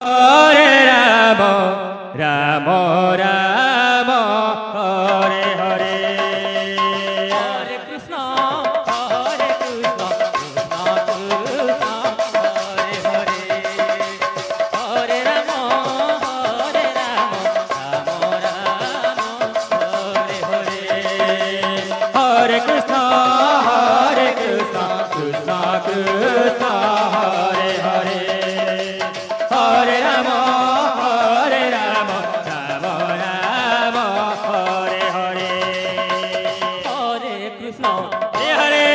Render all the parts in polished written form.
হরে রাম রাম রাম হরে হরে হরে কৃষ্ণ হরে কৃষ্ণ কৃষ্ণ কৃষ্ণ হরে হরে হরে রাম রাম রাম হরে হরে হরে কৃষ্ণ কৃষ্ণ কৃষ্ণ হরে হরে হরে রাম রাম রাম হরে হরে হরে কৃষ্ণ হরে হরে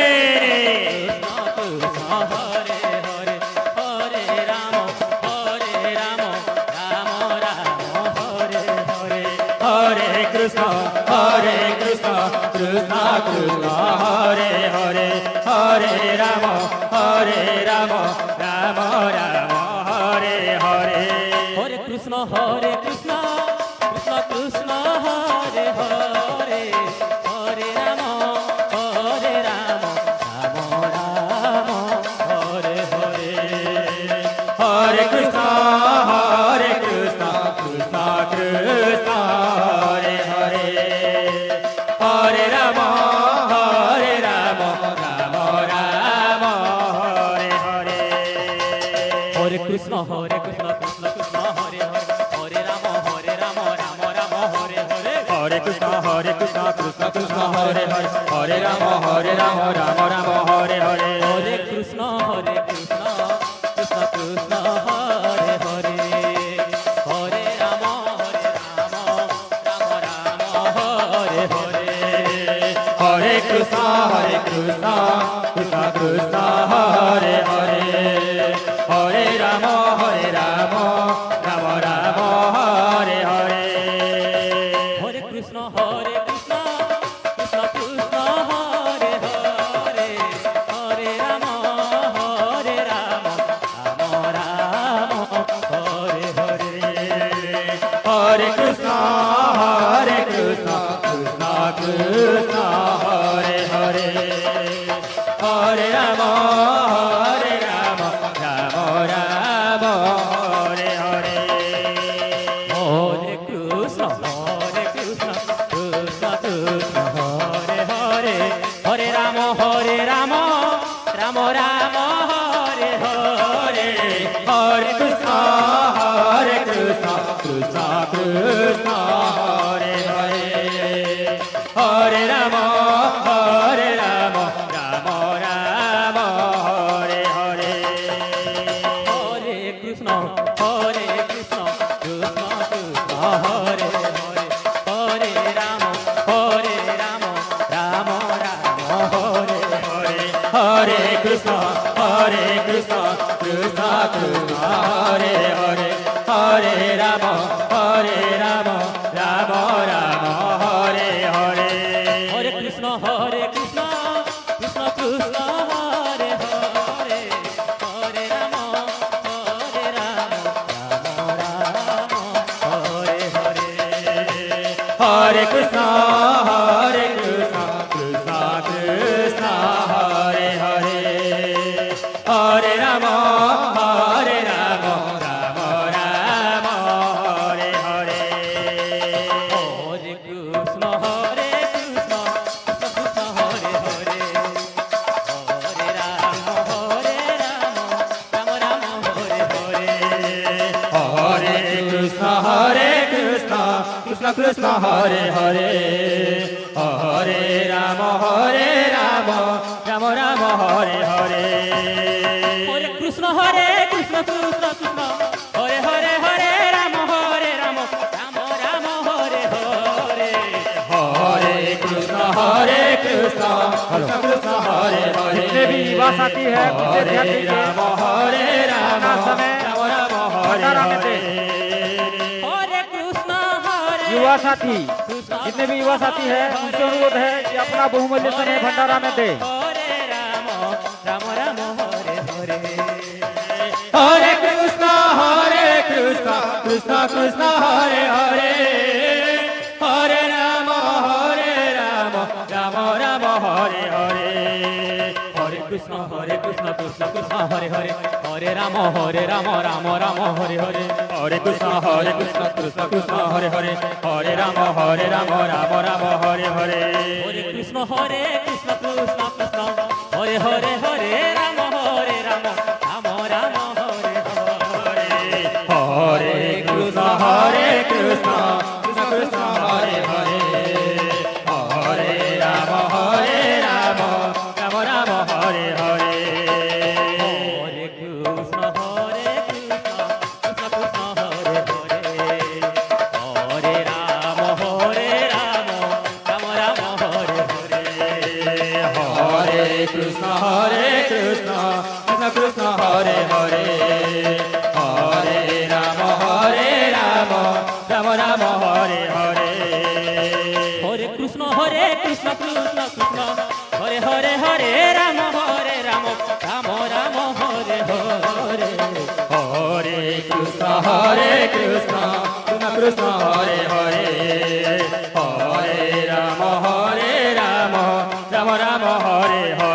কৃষ্ণ হরে হরে হরে রাম রাম রাম হরে হরে হরে কৃষ্ণ কৃষ্ণ কৃষ্ণ হরে হরে হরে রাম রাম রাম হরে হরে হরে কৃষ্ণ কৃষ্ণ কৃষ্ণ হরে হরে হরে রাম রাম রাম হরে হরে হরে কৃষ্ণ কৃষ্ণ কৃষ্ণ হরে হরে হরে রাম রাম রাম হরে হরে হরে কৃষ্ণ কৃষ্ণ কৃষ্ণ হরে হরে হরে রাম রাম রাম হরে হরে হরে কৃষ্ণ কৃষ্ণ কৃষ্ণ হরে হরে হরে রাম রাম রাম হরে হরে হরে কৃষ্ণ কৃষ্ণ কৃষ্ণ হরে হরে হরে রাম রাম রাম হরে হরে হরে কৃষ্ণ কৃষ্ণ কৃষ্ণ হরে হরে হরে রাম রাম রাম রাম হরে হরে হরে কৃষ্ণ কৃষ্ণ কৃষ্ণ হরে হরে হরে রাম রাম রাম হরে হরে হরে কৃষ্ণ কৃষ্ণ কৃষ্ণ কৃষ্ণ হরে হরে হরে রাম রাম রাম হরে হরে হরে কৃষ্ণ কৃষ্ণ কৃষ্ণ হরে হরে হরে রাম রাম রাম হরে হরে হরে কৃষ্ণ কৃষ্ণ কৃষ্ণ কৃষ্ণ হরে হরে হরে রাম রাম রাম রাম হরে হরে হরে কৃষ্ণ কৃষ্ণ কৃষ্ণ হরে হরে হরে রাম রাম রাম হরে হরে হরে কৃষ্ণ কৃষ্ণ কৃষ্ণ কৃষ্ণ হরে হরে হরে রাম রাম রাম রাম হরে হরে হরে কৃষ্ণ কৃষ্ণ কৃষ্ণ হরে হরে হরে রাম রাম রাম হরে হরে হরে কৃষ্ণ কৃষ্ণ কৃষ্ণ কৃষ্ণ হরে হরে হরে রাম রাম রাম রাম হরে হরে হরে কৃষ্ণ কৃষ্ণ কৃষ্ণ হরে হরে হরে রাম রাম রাম হরে হরে হরে কৃষ্ণ কৃষ্ণ কৃষ্ণ কৃষ্ণ হরে হরে হরে রাম রাম রাম রাম হরে হরে হরে কৃষ্ণ কৃষ্ণ কৃষ্ণ হরে হরে হরে রাম রাম রাম হরে হরে हरे कृष्ण कृष्ण कृष्ण हरे हरे जितने भी युवा साथी है उनसे ध्यान हरे दीजिए राम का समय राम राम भंडारा में दे। हरे कृष्ण युवा साथी जितने भी युवा साथी है उनसे अनुरोध है कि अपना बहुमूल्य समय भंडारा में दे। हरे राम राम राम हरे हरे हरे कृष्ण कृष्ण कृष्ण हरे हरे हरे राम राम राम हरे हरे हरे कृष्ण কৃষ্ণ কৃষ্ণ হরে হরে হরে রাম রাম রাম হরে হরে হরে কৃষ্ণ কৃষ্ণ কৃষ্ণ হরে হরে হরে রাম রাম রাম হরে হরে হরে কৃষ্ণ কৃষ্ণ কৃষ্ণ হরে হরে হরে রাম রাম রাম হরে হরে হরে কৃষ্ণ কৃষ্ণ কৃষ্ণ হরে হরে হরে রাম রাম রাম হরে হরে হরে কৃষ্ণ কৃষ্ণ কৃষ্ণ হরে হরে হরে রাম রাম রাম হরে হরে হরে কৃষ্ণ কৃষ্ণ কৃষ্ণ হরে হরে হরে রাম রাম রাম হরে হরে হরে কৃষ্ণ কৃষ্ণ কৃষ্ণ হরে হরে হরে রাম রাম রাম হরে হরে হরে কৃষ্ণ কৃষ্ণ কৃষ্ণ হরে হরে হরে রাম রাম রাম হরে হরে